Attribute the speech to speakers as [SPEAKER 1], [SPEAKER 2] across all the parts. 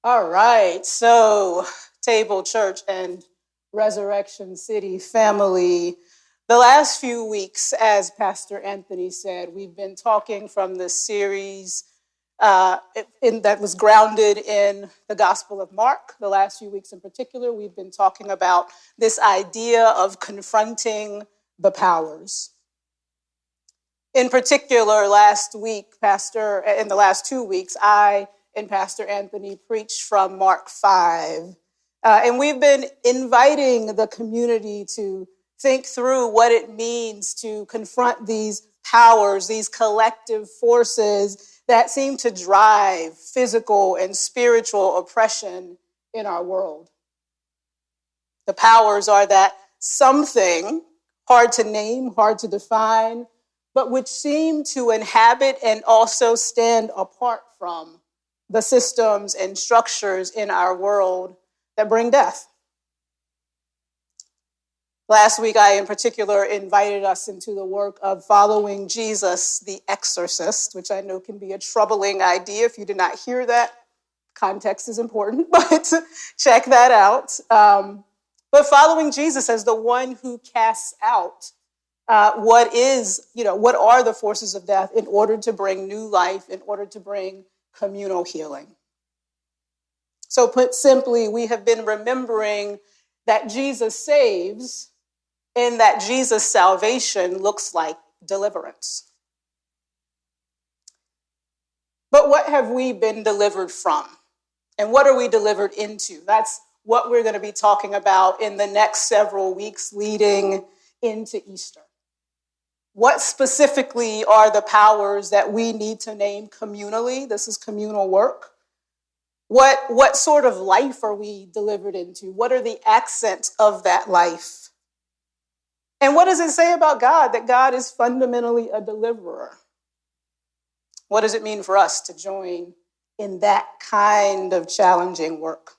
[SPEAKER 1] All right, so Table Church and Resurrection City family. The last few weeks, as Pastor Anthony said, we've been talking from the series that was grounded in the Gospel of Mark. The last few weeks in particular, we've been talking about this idea of confronting the powers. In particular, last week, in the last 2 weeks, I and Pastor Anthony preached from Mark 5. And we've been inviting the community to think through what it means to confront these powers, these collective forces that seem to drive physical and spiritual oppression in our world. The powers are that something hard to name, hard to define, but which seem to inhabit and also stand apart from the systems and structures in our world that bring death. Last week, I in particular invited us into the work of following Jesus, the exorcist, which I know can be a troubling idea. If you did not hear that, context is important, but check that out. But following Jesus as the one who casts out what are the forces of death in order to bring new life, in order to bring communal healing. So put simply, we have been remembering that Jesus saves and that Jesus' salvation looks like deliverance. But what have we been delivered from? And what are we delivered into? That's what we're going to be talking about in the next several weeks leading into Easter. What specifically are the powers that we need to name communally? This is communal work. What sort of life are we delivered into? What are the accents of that life? And what does it say about God, that God is fundamentally a deliverer? What does it mean for us to join in that kind of challenging work?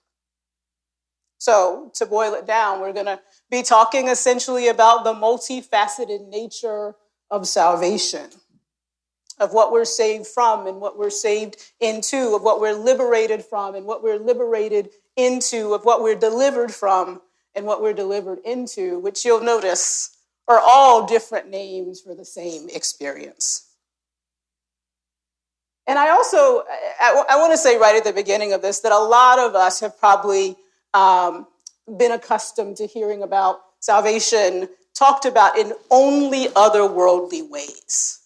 [SPEAKER 1] So to boil it down, we're going to be talking essentially about the multifaceted nature of salvation, of what we're saved from and what we're saved into, of what we're liberated from and what we're liberated into, of what we're delivered from and what we're delivered into, which you'll notice are all different names for the same experience. And I want to say right at the beginning of this that a lot of us have probably been accustomed to hearing about salvation talked about in only otherworldly ways.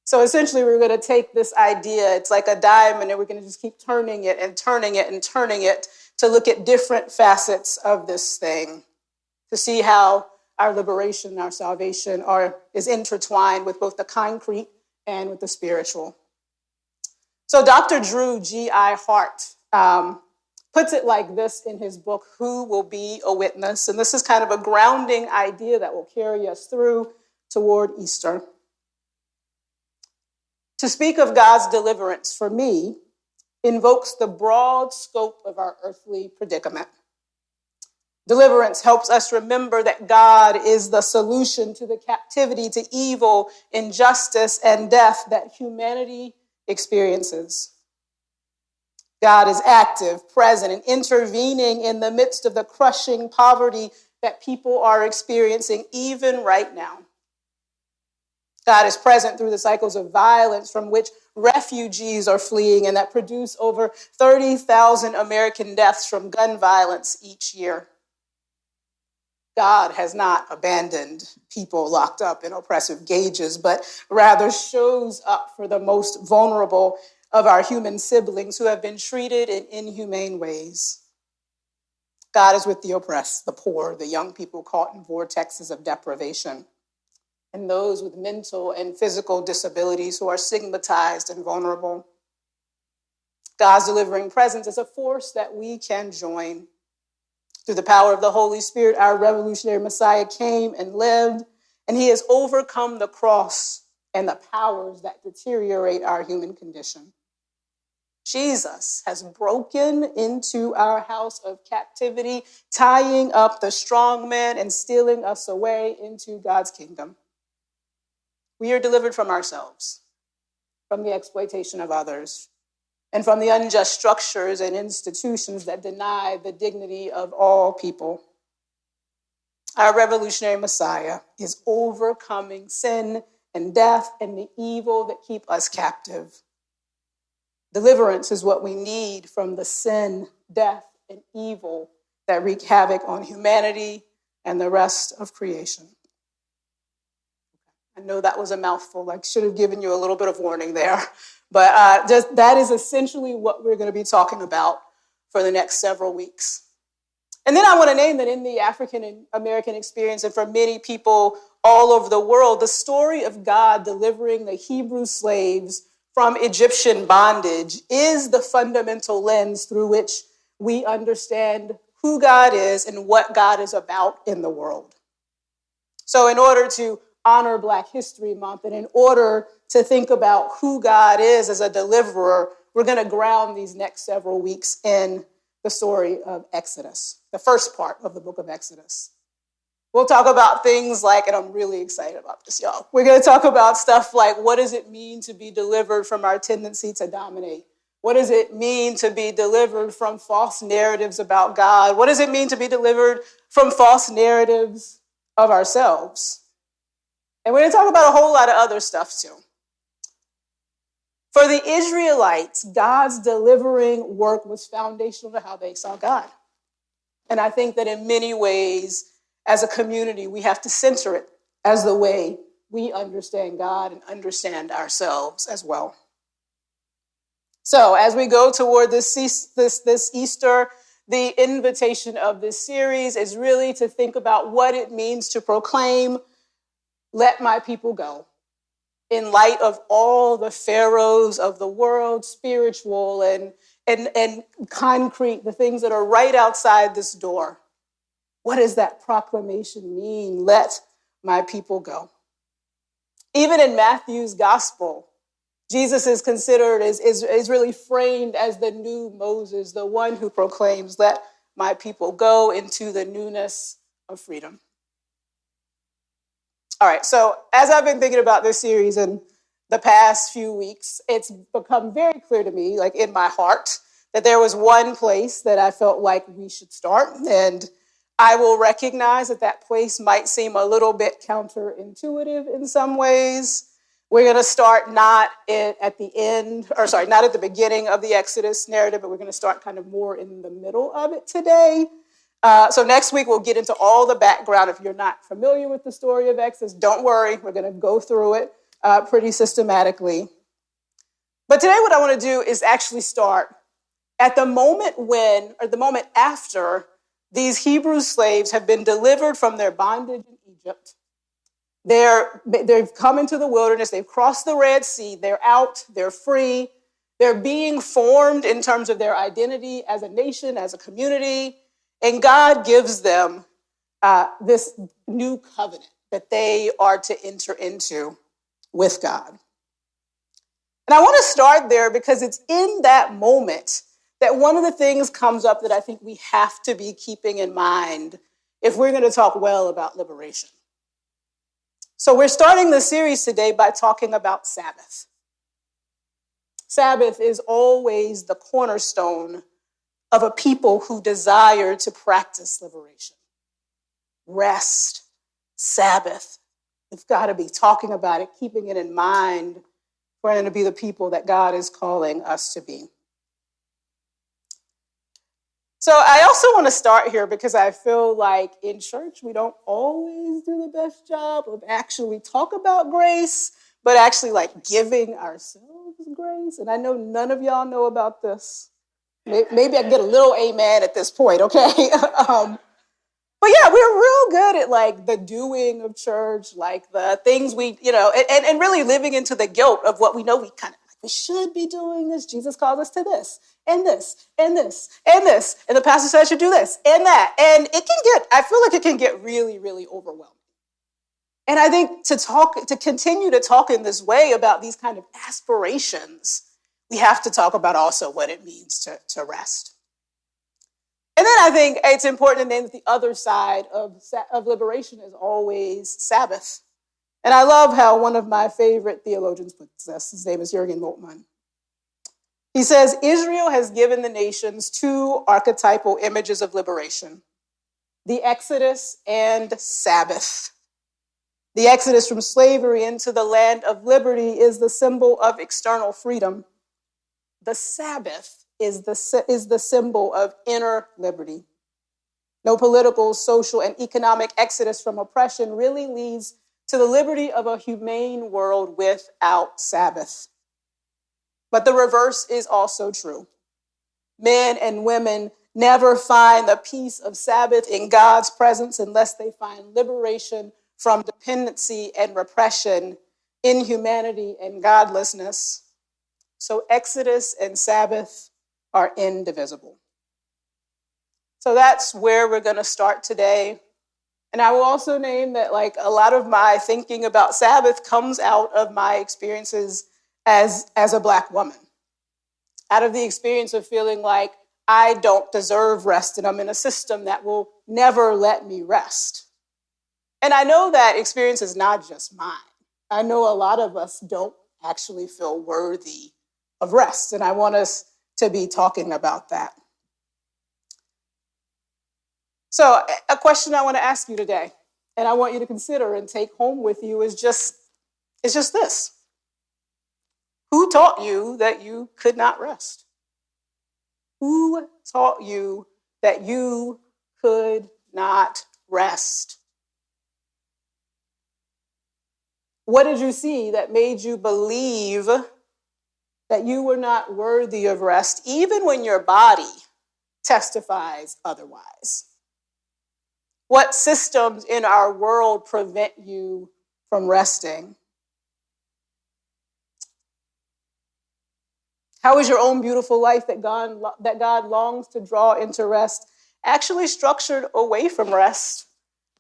[SPEAKER 1] So essentially, we're going to take this idea, it's like a diamond, and we're going to just keep turning it and turning it and turning it to look at different facets of this thing, to see how our liberation, our salvation is intertwined with both the concrete and with the spiritual. So Dr. Drew G.I. Hart puts it like this in his book, Who Will Be a Witness? And this is kind of a grounding idea that will carry us through toward Easter. To speak of God's deliverance, for me, invokes the broad scope of our earthly predicament. Deliverance helps us remember that God is the solution to the captivity, to evil, injustice, and death that humanity experiences. God is active, present, and intervening in the midst of the crushing poverty that people are experiencing even right now. God is present through the cycles of violence from which refugees are fleeing and that produce over 30,000 American deaths from gun violence each year. God has not abandoned people locked up in oppressive cages, but rather shows up for the most vulnerable of our human siblings who have been treated in inhumane ways. God is with the oppressed, the poor, the young people caught in vortexes of deprivation, and those with mental and physical disabilities who are stigmatized and vulnerable. God's delivering presence is a force that we can join. Through the power of the Holy Spirit, our revolutionary Messiah came and lived, and he has overcome the cross and the powers that deteriorate our human condition. Jesus has broken into our house of captivity, tying up the strong man and stealing us away into God's kingdom. We are delivered from ourselves, from the exploitation of others, and from the unjust structures and institutions that deny the dignity of all people. Our revolutionary Messiah is overcoming sin and death and the evil that keep us captive. Deliverance is what we need from the sin, death, and evil that wreak havoc on humanity and the rest of creation. I know that was a mouthful. I should have given you a little bit of warning there. But just that is essentially what we're going to be talking about for the next several weeks. And then I want to name that in the African American experience and for many people all over the world, the story of God delivering the Hebrew slaves from Egyptian bondage is the fundamental lens through which we understand who God is and what God is about in the world. So in order to honor Black History Month and in order to think about who God is as a deliverer, we're going to ground these next several weeks in the story of Exodus, the first part of the book of Exodus. We'll talk about things like, and I'm really excited about this, y'all. We're going to talk about stuff like, what does it mean to be delivered from our tendency to dominate? What does it mean to be delivered from false narratives about God? What does it mean to be delivered from false narratives of ourselves? And we're going to talk about a whole lot of other stuff too. For the Israelites, God's delivering work was foundational to how they saw God. And I think that in many ways, as a community, we have to center it as the way we understand God and understand ourselves as well. So as we go toward this Easter, the invitation of this series is really to think about what it means to proclaim, "Let my people go," in light of all the pharaohs of the world, spiritual and concrete, the things that are right outside this door. What does that proclamation mean? Let my people go. Even in Matthew's gospel, Jesus is considered, is really framed as the new Moses, the one who proclaims, "Let my people go into the newness of freedom." All right, so as I've been thinking about this series in the past few weeks, it's become very clear to me, like in my heart, that there was one place that I felt like we should start. And I will recognize that that place might seem a little bit counterintuitive in some ways. We're going to start not at the beginning of the Exodus narrative, but we're going to start kind of more in the middle of it today. So next week, we'll get into all the background. If you're not familiar with the story of Exodus, don't worry. We're going to go through it pretty systematically. But today, what I want to do is actually start at the moment after these Hebrew slaves have been delivered from their bondage in Egypt. They've come into the wilderness. They've crossed the Red Sea. They're out. They're free. They're being formed in terms of their identity as a nation, as a community. And God gives them this new covenant that they are to enter into with God. And I want to start there because it's in that moment that one of the things comes up that I think we have to be keeping in mind if we're going to talk well about liberation. So we're starting the series today by talking about Sabbath. Sabbath is always the cornerstone of a people who desire to practice liberation. Rest, Sabbath. We've got to be talking about it, keeping it in mind. We're going to be the people that God is calling us to be. So I also want to start here because I feel like in church, we don't always do the best job of actually talk about grace, but actually like giving ourselves grace. And I know none of y'all know about this. Maybe I can get a little amen at this point, okay? But yeah, we're real good at like the doing of church, like the things we, and really living into the guilt of what we know we should be doing this. Jesus called us to this, and this, and this, and this. And the pastor said I should do this, and that. And I feel like it can get really, really overwhelming. And I think to continue to talk in this way about these kind of aspirations, we have to talk about also what it means to rest. And then I think it's important to name that the other side of liberation is always Sabbath. And I love how one of my favorite theologians puts this. His name is Jürgen Moltmann. He says, Israel has given the nations two archetypal images of liberation, the Exodus and Sabbath. The Exodus from slavery into the land of liberty is the symbol of external freedom. The Sabbath is the symbol of inner liberty. No political, social, and economic exodus from oppression really leads to the liberty of a humane world without Sabbath. But the reverse is also true. Men and women never find the peace of Sabbath in God's presence unless they find liberation from dependency and repression, inhumanity and godlessness. So Exodus and Sabbath are indivisible. So that's where we're going to start today. And I will also name that a lot of my thinking about Sabbath comes out of my experiences as a Black woman, out of the experience of feeling like I don't deserve rest and I'm in a system that will never let me rest. And I know that experience is not just mine. I know a lot of us don't actually feel worthy of rest, and I want us to be talking about that. So a question I want to ask you today, and I want you to consider and take home with you is just this. Who taught you that you could not rest? Who taught you that you could not rest? What did you see that made you believe that you were not worthy of rest, even when your body testifies otherwise? What systems in our world prevent you from resting? How is your own beautiful life that God longs to draw into rest actually structured away from rest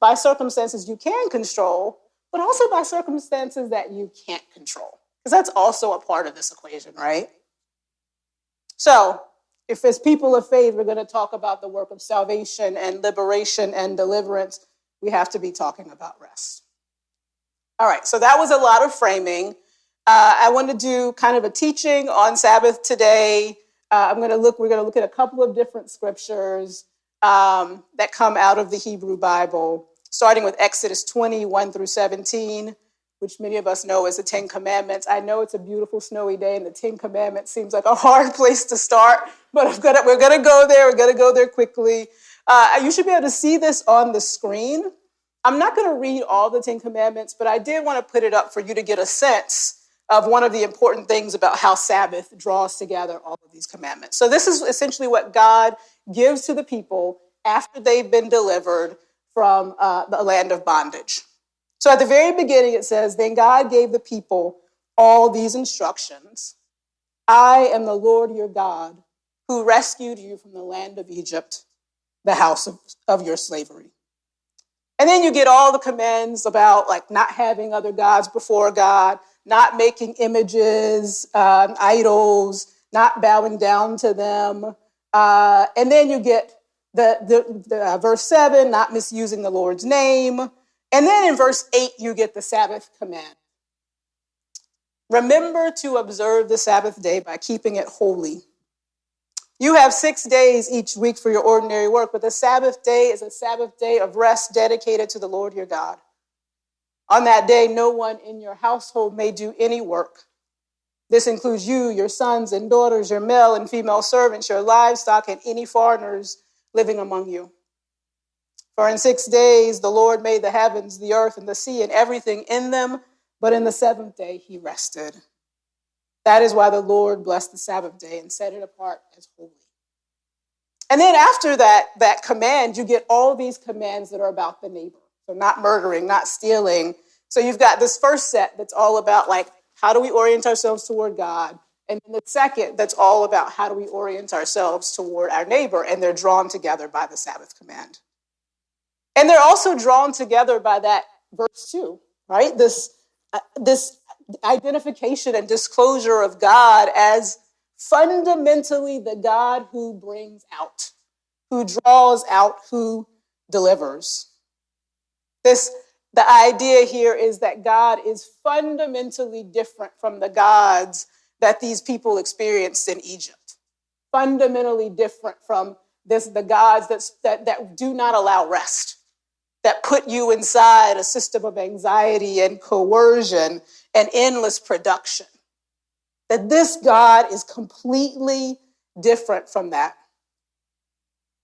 [SPEAKER 1] by circumstances you can control, but also by circumstances that you can't control? Because that's also a part of this equation, right? So, if as people of faith, we're going to talk about the work of salvation and liberation and deliverance, we have to be talking about rest. All right, so that was a lot of framing. I want to do kind of a teaching on Sabbath today. We're going to look at a couple of different scriptures that come out of the Hebrew Bible, starting with Exodus 20, 1 through 17, which many of us know as the Ten Commandments. I know it's a beautiful snowy day, and the Ten Commandments seems like a hard place to start, but we're going to go there. We're going to go there quickly. You should be able to see this on the screen. I'm not going to read all the Ten Commandments, but I did want to put it up for you to get a sense of one of the important things about how Sabbath draws together all of these commandments. So this is essentially what God gives to the people after they've been delivered from the land of bondage. So at the very beginning, it says, then God gave the people all these instructions. I am the Lord your God, who rescued you from the land of Egypt, the house of your slavery. And then you get all the commands about not having other gods before God, not making images, idols, not bowing down to them. And then you get the verse 7, not misusing the Lord's name. And then in verse 8, you get the Sabbath command. Remember to observe the Sabbath day by keeping it holy. You have 6 days each week for your ordinary work, but the Sabbath day is a Sabbath day of rest dedicated to the Lord your God. On that day, no one in your household may do any work. This includes you, your sons and daughters, your male and female servants, your livestock, and any foreigners living among you. For in 6 days the Lord made the heavens, the earth, and the sea, and everything in them, but in the seventh day he rested. That is why the Lord blessed the Sabbath day and set it apart as holy. And then after that command, you get all these commands that are about the neighbor. So not murdering, not stealing. So you've got this first set that's all about how do we orient ourselves toward God? And then the second that's all about how do we orient ourselves toward our neighbor? And they're drawn together by the Sabbath command. And they're also drawn together by that verse 2, right? This identification and disclosure of God as fundamentally the God who brings out, who draws out, who delivers. The idea here is that God is fundamentally different from the gods that these people experienced in Egypt. Fundamentally different from the gods that do not allow rest, that put you inside a system of anxiety and coercion and endless production. That this God is completely different from that.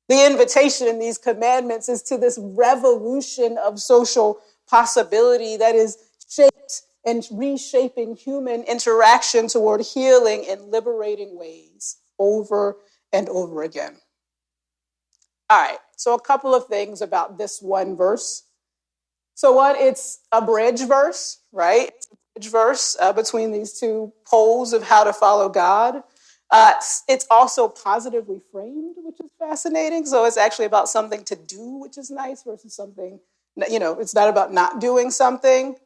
[SPEAKER 1] The invitation in these commandments is to this revolution of social possibility that is shaped and reshaping human interaction toward healing in liberating ways over and over again. All right, so a couple of things about this one verse. So one, it's a bridge verse, right? It's a bridge verse between these two poles of how to follow God. It's also positively framed, which is fascinating. So it's actually about something to do, which is nice, versus something, it's not about not doing something.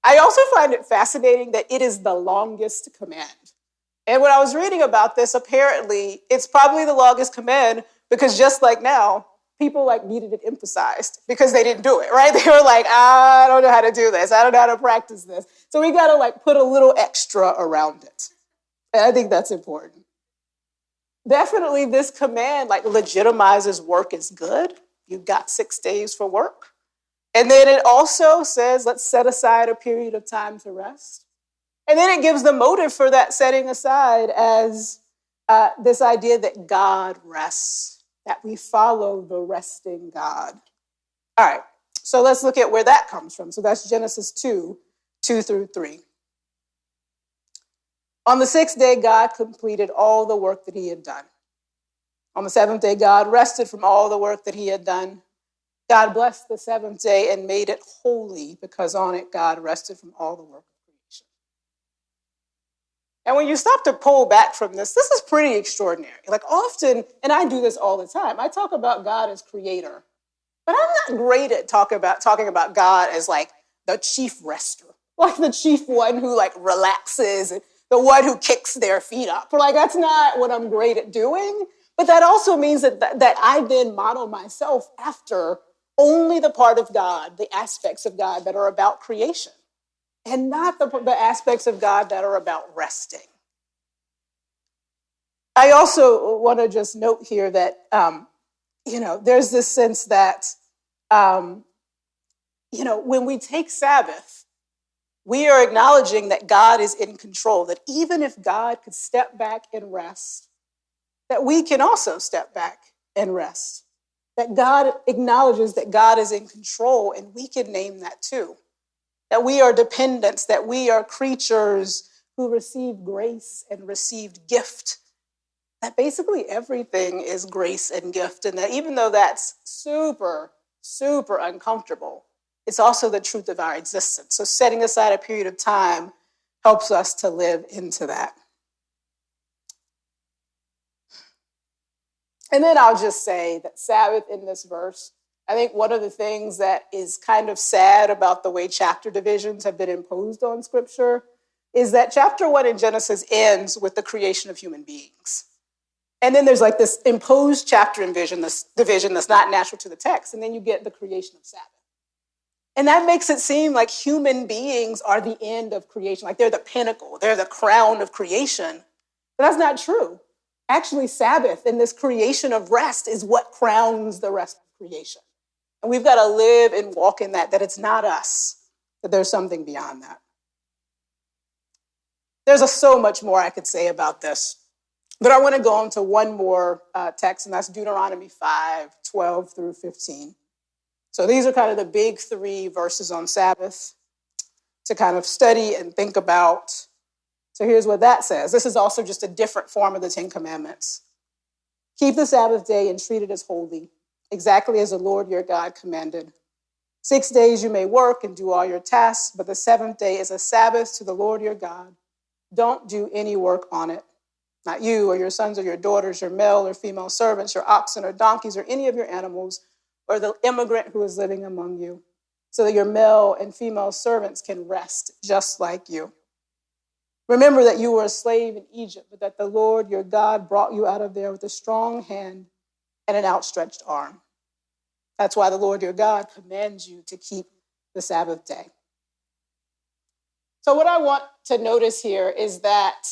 [SPEAKER 1] I also find it fascinating that it is the longest command. And when I was reading about this, apparently it's probably the longest command because just like now, people needed it emphasized because they didn't do it, right? They were like, I don't know how to do this. I don't know how to practice this. So we got to put a little extra around it. And I think that's important. Definitely this command legitimizes work as good. You've got 6 days for work. And then it also says, let's set aside a period of time to rest. And then it gives the motive for that setting aside as this idea that God rests, that we follow the resting God. All right, so let's look at where that comes from. So that's Genesis 2:2-3. On the 6th day, God completed all the work that he had done. On the 7th day, God rested from all the work that he had done. God blessed the 7th day and made it holy because on it, God rested from all the work of creation. And when you stop to pull back from this is pretty extraordinary. Often, and I do this all the time, I talk about God as creator, but I'm not great at talking about God as the chief rester, the chief one who relaxes, and the one who kicks their feet up. That's not what I'm great at doing. But that also means that I then model myself after only the part of God, the aspects of God that are about creation, and not the aspects of God that are about resting. I also want to just note here that, there's this sense that, when we take Sabbath, we are acknowledging that God is in control, that even if God could step back and rest, that we can also step back and rest. That God acknowledges that God is in control, and we can name that too. That we are dependents, that we are creatures who receive grace and received gift. That basically everything is grace and gift, and that even though that's super, super uncomfortable, it's also the truth of our existence. So setting aside a period of time helps us to live into that. And then I'll just say that Sabbath in this verse, I think one of the things that is kind of sad about the way chapter divisions have been imposed on Scripture is that chapter 1 in Genesis ends with the creation of human beings. And then there's this imposed chapter division that's not natural to the text, and then you get the creation of Sabbath. And that makes it seem like human beings are the end of creation, they're the pinnacle, they're the crown of creation. But that's not true. Actually, Sabbath and this creation of rest is what crowns the rest of creation. And we've got to live and walk in that it's not us, that there's something beyond that. There's so much more I could say about this, but I want to go on to one more text, and that's Deuteronomy 5:12-15. So these are kind of the big 3 verses on Sabbath to kind of study and think about. So here's what that says. This is also just a different form of the 10 Commandments. Keep the Sabbath day and treat it as holy, exactly as the Lord your God commanded. 6 days you may work and do all your tasks, but the 7th day is a Sabbath to the Lord your God. Don't do any work on it. Not you or your sons or your daughters, your male or female servants, your oxen or donkeys, or any of your animals, or the immigrant who is living among you, so that your male and female servants can rest just like you. Remember that you were a slave in Egypt, but that the Lord your God brought you out of there with a strong hand and an outstretched arm. That's why the Lord your God commands you to keep the Sabbath day. So what I want to notice here is that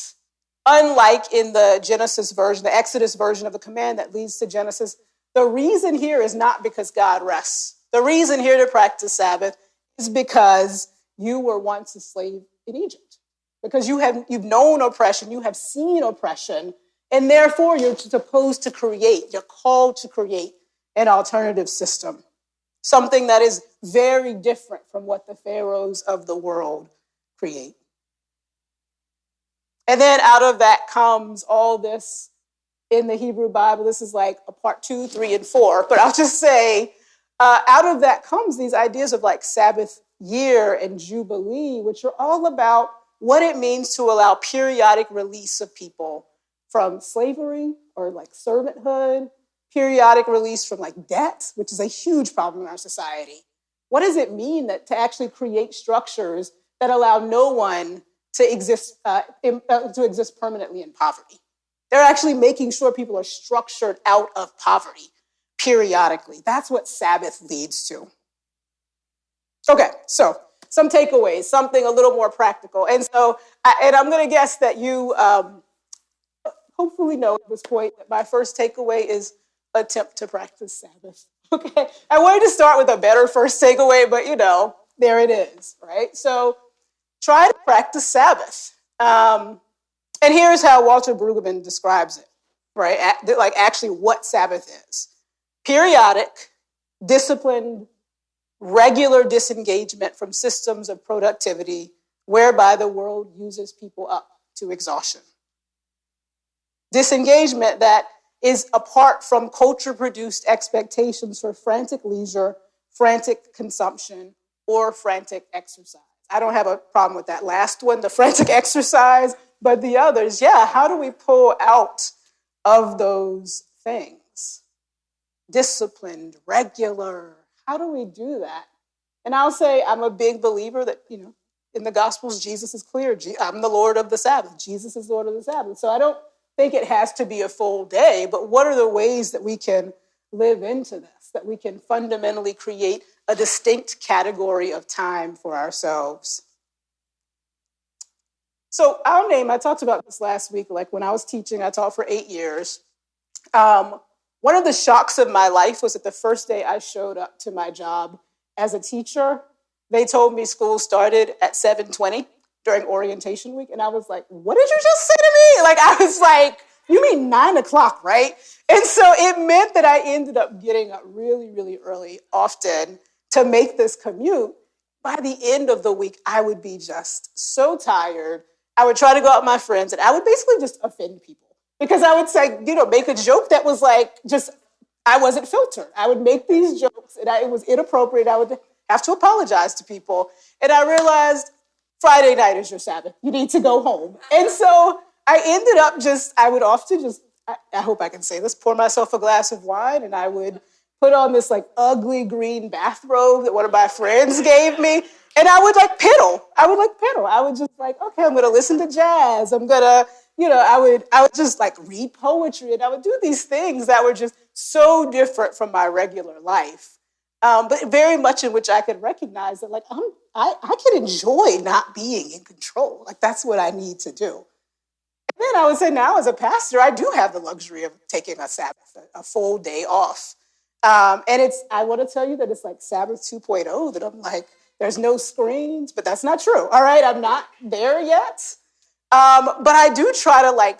[SPEAKER 1] Unlike in the Genesis version, the Exodus version of the command that leads to Genesis, the reason here is not because God rests. The reason here to practice Sabbath is because you were once a slave in Egypt. Because you've known oppression, you have seen oppression, and therefore you're supposed to create, you're called to create an alternative system. Something that is very different from what the pharaohs of the world create. And then out of that comes all this in the Hebrew Bible. This is like a part 2, 3, and 4. But I'll just say, out of that comes these ideas of like Sabbath year and Jubilee, which are all about what it means to allow periodic release of people from slavery or like servanthood, periodic release from like debt, which is a huge problem in our society. What does it mean that to actually create structures that allow no one to exist permanently in poverty? They're actually making sure people are structured out of poverty periodically. That's what Sabbath leads to. Okay, so some takeaways, something a little more practical. And so, I'm going to guess that you hopefully know at this point that my first takeaway is attempt to practice Sabbath. Okay, I wanted to start with a better first takeaway, but there it is, right? So try to practice Sabbath. And here's how Walter Brueggemann describes it, right? Like actually what Sabbath is. Periodic, disciplined, regular disengagement from systems of productivity whereby the world uses people up to exhaustion. Disengagement that is apart from culture-produced expectations for frantic leisure, frantic consumption, or frantic exercise. I don't have a problem with that last one, the frantic exercise, but the others, how do we pull out of those things? Disciplined, regular, how do we do that? And I'll say I'm a big believer that, in the Gospels, Jesus is clear. I'm the Lord of the Sabbath. Jesus is Lord of the Sabbath. So I don't think it has to be a full day, but what are the ways that we can live into this, that we can fundamentally create a distinct category of time for ourselves? So I talked about this last week, like when I was teaching, I taught for 8 years. One of the shocks of my life was that the first day I showed up to my job as a teacher, they told me school started at 7:20 during orientation week. And I was like, what did you just say to me? Like, I was like, you mean 9 o'clock, right? And so it meant that I ended up getting up really, really early, often, to make this commute. By the end of the week, I would be just so tired. I would try to go out with my friends, and I would basically just offend people. Because I would say, make a joke that was like, I wasn't filtered. I would make these jokes, and it was inappropriate. I would have to apologize to people. And I realized, Friday night is your Sabbath. You need to go home. And so I ended up I would often I hope I can say this, pour myself a glass of wine, and I would put on this like ugly green bathrobe that one of my friends gave me, and I would piddle. I would just okay, I'm gonna listen to jazz. I'm gonna, I would just read poetry, and I would do these things that were just so different from my regular life. But very much in which I could recognize that I can enjoy not being in control. That's what I need to do. And then I would say now as a pastor, I do have the luxury of taking a Sabbath, a full day off. And I want to tell you that it's like Sabbath 2.0, that I'm like, there's no screens, but that's not true. All right, I'm not there yet. But I do try to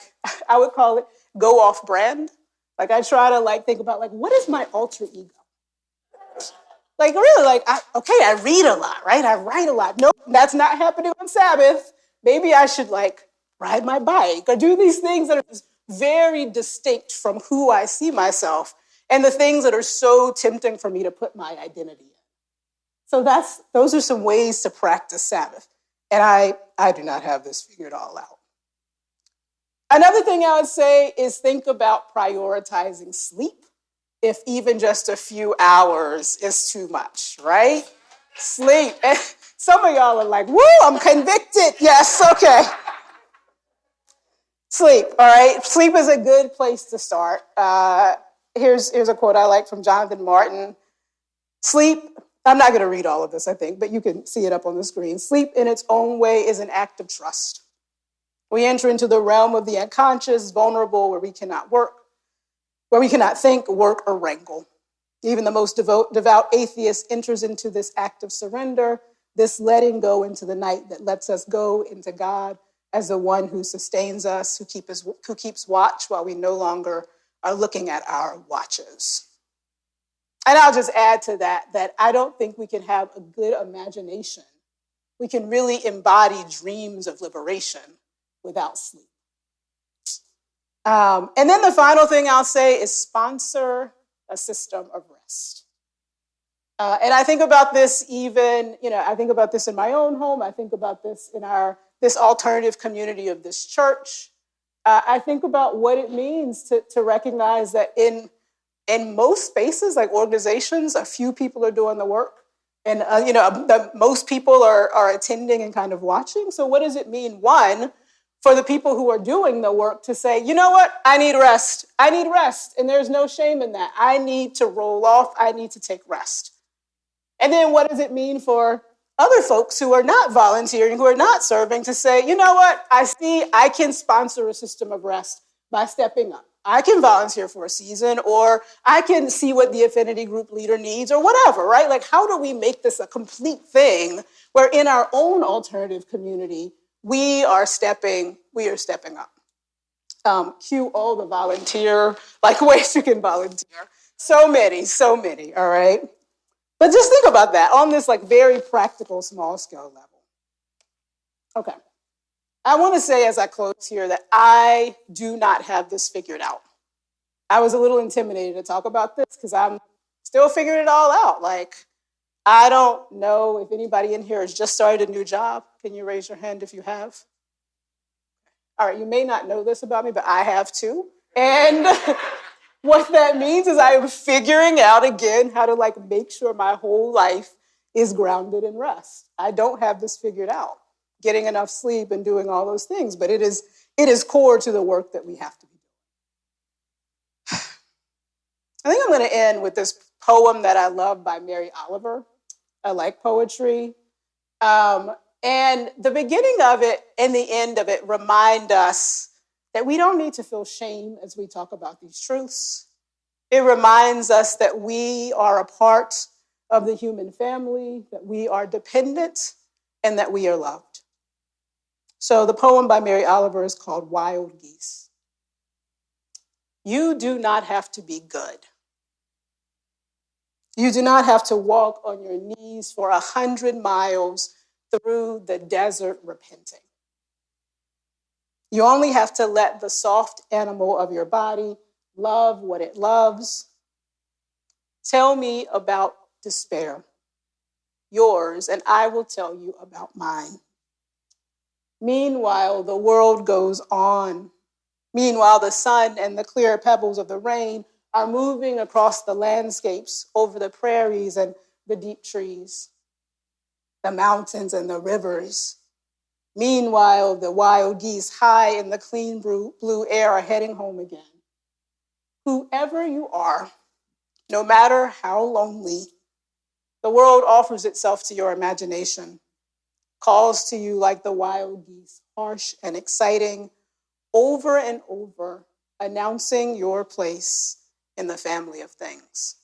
[SPEAKER 1] I would call it go off brand. I try to think about what is my alter ego? Really, I read a lot, right? I write a lot. Nope, that's not happening on Sabbath. Maybe I should ride my bike or do these things that are just very distinct from who I see myself and the things that are so tempting for me to put my identity in. So those are some ways to practice Sabbath. And I do not have this figured all out. Another thing I would say is think about prioritizing sleep, if even just a few hours is too much, right? Sleep. And some of y'all are like, woo, I'm convicted. Yes, okay. Sleep, all right? Sleep is a good place to start. Here's a quote I like from Jonathan Martin. Sleep, I'm not going to read all of this, I think, but you can see it up on the screen. Sleep in its own way is an act of trust. We enter into the realm of the unconscious, vulnerable, where we cannot work, where we cannot think, work, or wrangle. Even the most devout atheist enters into this act of surrender, this letting go into the night that lets us go into God as the one who sustains us, who keeps watch while we no longer are looking at our watches. And I'll just add to that I don't think we can have a good imagination. We can really embody dreams of liberation without sleep. And then the final thing I'll say is sponsor a system of rest. And I think about this I think about this in my own home. I think about this in this alternative community of this church. I think about what it means to recognize that in most spaces, like organizations, a few people are doing the work. And, most people are attending and kind of watching. So what does it mean, one, for the people who are doing the work to say, you know what, I need rest. I need rest. And there's no shame in that. I need to roll off. I need to take rest. And then what does it mean for other folks who are not volunteering, who are not serving, to say, you know what, I see I can sponsor a system of rest by stepping up. I can volunteer for a season, or I can see what the affinity group leader needs, or whatever, right? Like, how do we make this a complete thing where in our own alternative community, we are stepping up? Cue all the volunteer, ways you can volunteer. So many, all right? But just think about that on this very practical, small scale level. Okay. I want to say as I close here that I do not have this figured out. I was a little intimidated to talk about this because I'm still figuring it all out. I don't know if anybody in here has just started a new job. Can you raise your hand if you have? All right, you may not know this about me, but I have too. And what that means is I am figuring out again how to make sure my whole life is grounded in rest. I don't have this figured out, getting enough sleep and doing all those things, but it is core to the work that we have to be doing. I think I'm going to end with this poem that I love by Mary Oliver. I like poetry. And the beginning of it and the end of it remind us that we don't need to feel shame as we talk about these truths. It reminds us that we are a part of the human family, that we are dependent, and that we are loved. So the poem by Mary Oliver is called Wild Geese. You do not have to be good. You do not have to walk on your knees for 100 miles through the desert repenting. You only have to let the soft animal of your body love what it loves. Tell me about despair, yours, and I will tell you about mine. Meanwhile, the world goes on. Meanwhile, the sun and the clear pebbles of the rain are moving across the landscapes, over the prairies and the deep trees, the mountains and the rivers. Meanwhile, the wild geese high in the clean blue air are heading home again. Whoever you are, no matter how lonely, the world offers itself to your imagination, calls to you like the wild geese, harsh and exciting, over and over, announcing your place in the family of things.